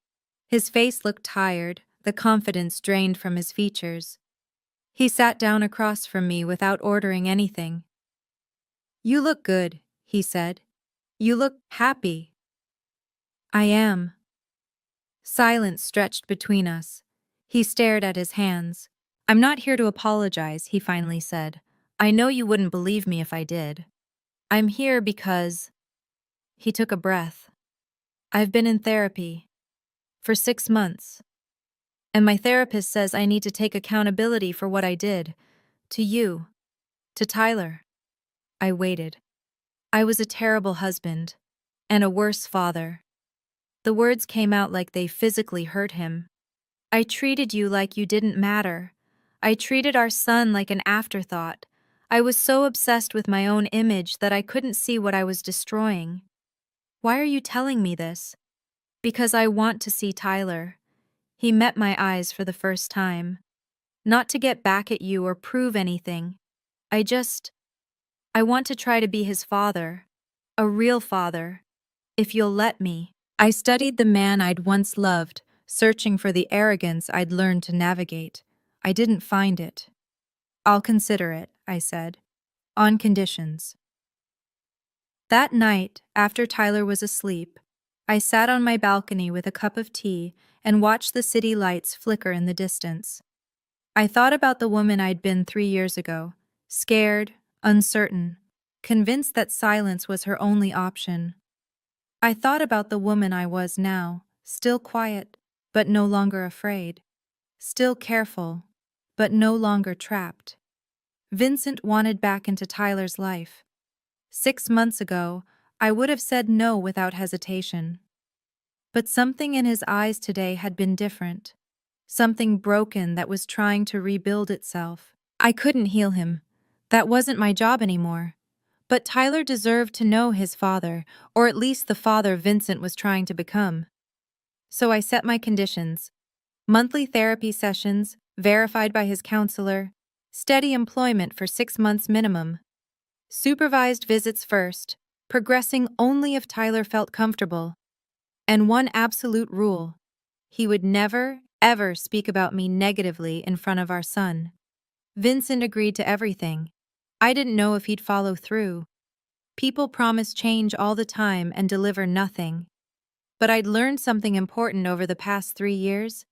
His face looked tired, the confidence drained from his features. He sat down across from me without ordering anything. "You look good," he said. "You look happy." "I am." Silence stretched between us. He stared at his hands. "I'm not here to apologize," he finally said. "I know you wouldn't believe me if I did. I'm here because—" He took a breath. "I've been in therapy for 6 months, and my therapist says I need to take accountability for what I did. To you. To Tyler." I waited. "I was a terrible husband. And a worse father." The words came out like they physically hurt him. "I treated you like you didn't matter. I treated our son like an afterthought. I was so obsessed with my own image that I couldn't see what I was destroying." "Why are you telling me this?" "Because I want to see Tyler." He met my eyes for the first time. "Not to get back at you or prove anything. I want to try to be his father. A real father. If you'll let me." I studied the man I'd once loved, searching for the arrogance I'd learned to navigate. I didn't find it. "I'll consider it," I said. "On conditions." That night, after Tyler was asleep, I sat on my balcony with a cup of tea and watched the city lights flicker in the distance. I thought about the woman I'd been 3 years ago, scared, uncertain, convinced that silence was her only option. I thought about the woman I was now, still quiet, but no longer afraid, still careful, but no longer trapped. Vincent wanted back into Tyler's life. 6 months ago, I would have said no without hesitation. But something in his eyes today had been different. Something broken that was trying to rebuild itself. I couldn't heal him. That wasn't my job anymore. But Tyler deserved to know his father, or at least the father Vincent was trying to become. So I set my conditions. Monthly therapy sessions, verified by his counselor, steady employment for 6 months minimum. Supervised visits first, progressing only if Tyler felt comfortable. And one absolute rule: he would never, ever speak about me negatively in front of our son. Vincent agreed to everything. I didn't know if he'd follow through. People promise change all the time and deliver nothing. But I'd learned something important over the past 3 years.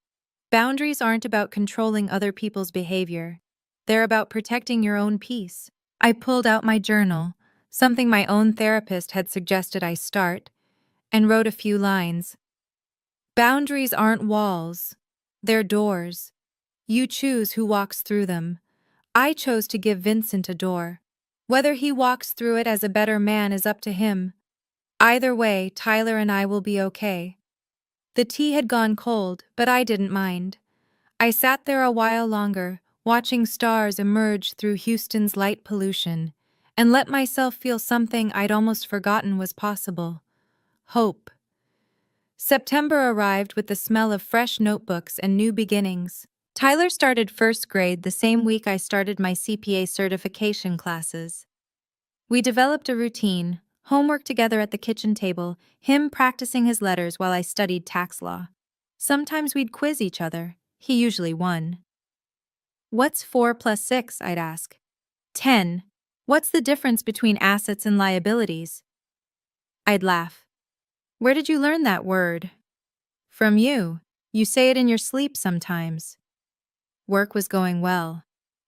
Boundaries aren't about controlling other people's behavior. They're about protecting your own peace. I pulled out my journal, something my own therapist had suggested I start, and wrote a few lines. "Boundaries aren't walls. They're doors. You choose who walks through them." I chose to give Vincent a door. Whether he walks through it as a better man is up to him. Either way, Tyler and I will be okay. The tea had gone cold, but I didn't mind. I sat there a while longer, watching stars emerge through Houston's light pollution, and let myself feel something I'd almost forgotten was possible: hope. September arrived with the smell of fresh notebooks and new beginnings. Tyler started first grade the same week I started my CPA certification classes. We developed a routine: homework together at the kitchen table, him practicing his letters while I studied tax law. Sometimes we'd quiz each other. He usually won. "What's 4 plus 6? I'd ask. 10. "What's the difference between assets and liabilities?" I'd laugh. "Where did you learn that word?" "From you. You say it in your sleep sometimes." Work was going well.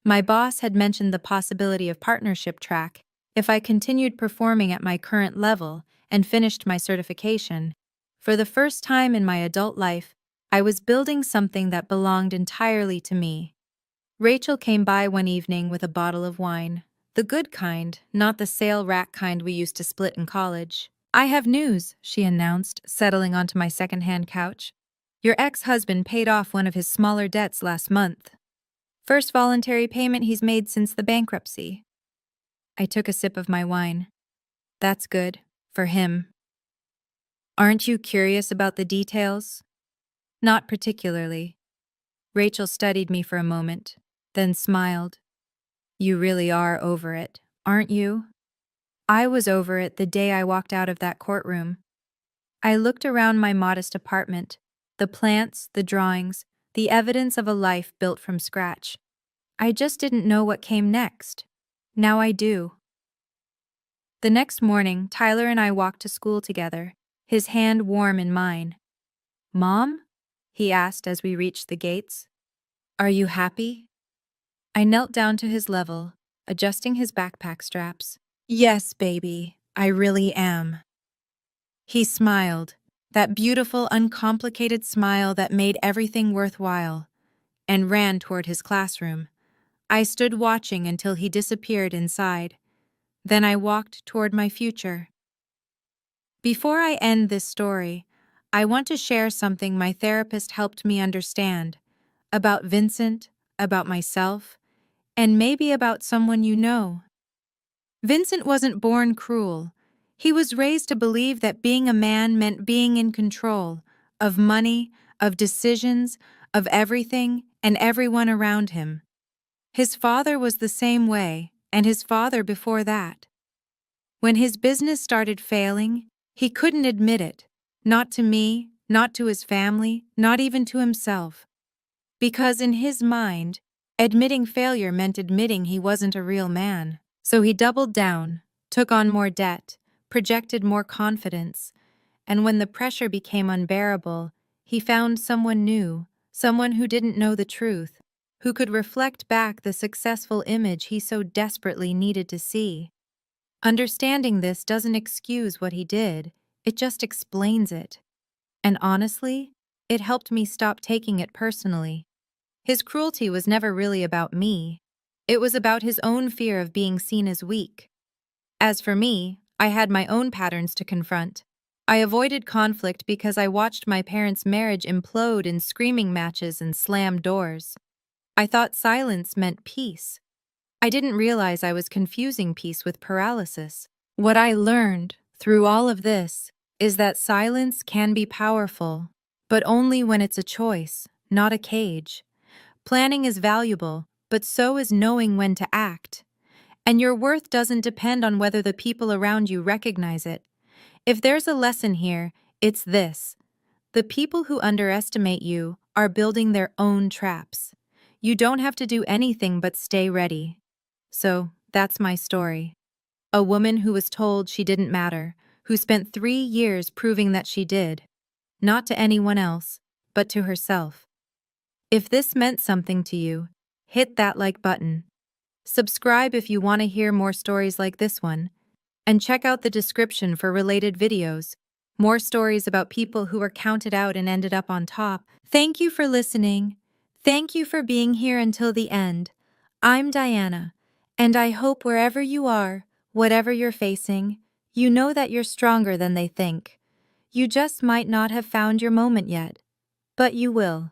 My boss had mentioned the possibility of partnership track if I continued performing at my current level and finished my certification. For the first time in my adult life, I was building something that belonged entirely to me. Rachel came by one evening with a bottle of wine. The good kind, not the sale rack kind we used to split in college. "I have news," she announced, settling onto my second-hand couch. "Your ex-husband paid off one of his smaller debts last month. First voluntary payment he's made since the bankruptcy." I took a sip of my wine. "That's good. For him." "Aren't you curious about the details?" "Not particularly." Rachel studied me for a moment, then smiled. "You really are over it, aren't you?" I was over it the day I walked out of that courtroom. I looked around my modest apartment, the plants, the drawings, the evidence of a life built from scratch. I just didn't know what came next. Now I do. The next morning, Tyler and I walked to school together, his hand warm in mine. "Mom?" he asked as we reached the gates. "Are you happy?" I knelt down to his level, adjusting his backpack straps. "Yes, baby, I really am." He smiled, that beautiful, uncomplicated smile that made everything worthwhile, and ran toward his classroom. I stood watching until he disappeared inside. Then I walked toward my future. Before I end this story, I want to share something my therapist helped me understand about Vincent, about myself, and maybe about someone you know. Vincent wasn't born cruel. He was raised to believe that being a man meant being in control of money, of decisions, of everything and everyone around him. His father was the same way, and his father before that. When his business started failing, he couldn't admit it. Not to me, not to his family, not even to himself. Because in his mind, admitting failure meant admitting he wasn't a real man. So he doubled down, took on more debt, projected more confidence, and when the pressure became unbearable, he found someone new, someone who didn't know the truth, who could reflect back the successful image he so desperately needed to see. Understanding this doesn't excuse what he did, it just explains it. And honestly, it helped me stop taking it personally. His cruelty was never really about me. It was about his own fear of being seen as weak. As for me, I had my own patterns to confront. I avoided conflict because I watched my parents' marriage implode in screaming matches and slammed doors. I thought silence meant peace. I didn't realize I was confusing peace with paralysis. What I learned through all of this is that silence can be powerful, but only when it's a choice, not a cage. Planning is valuable, but so is knowing when to act. And your worth doesn't depend on whether the people around you recognize it. If there's a lesson here, it's this. The people who underestimate you are building their own traps. You don't have to do anything but stay ready. So, that's my story. A woman who was told she didn't matter, who spent 3 years proving that she did. Not to anyone else, but to herself. If this meant something to you, hit that like button. Subscribe if you want to hear more stories like this one. And check out the description for related videos. More stories about people who were counted out and ended up on top. Thank you for listening. Thank you for being here until the end. I'm Diana, and I hope wherever you are, whatever you're facing, you know that you're stronger than they think. You just might not have found your moment yet, but you will.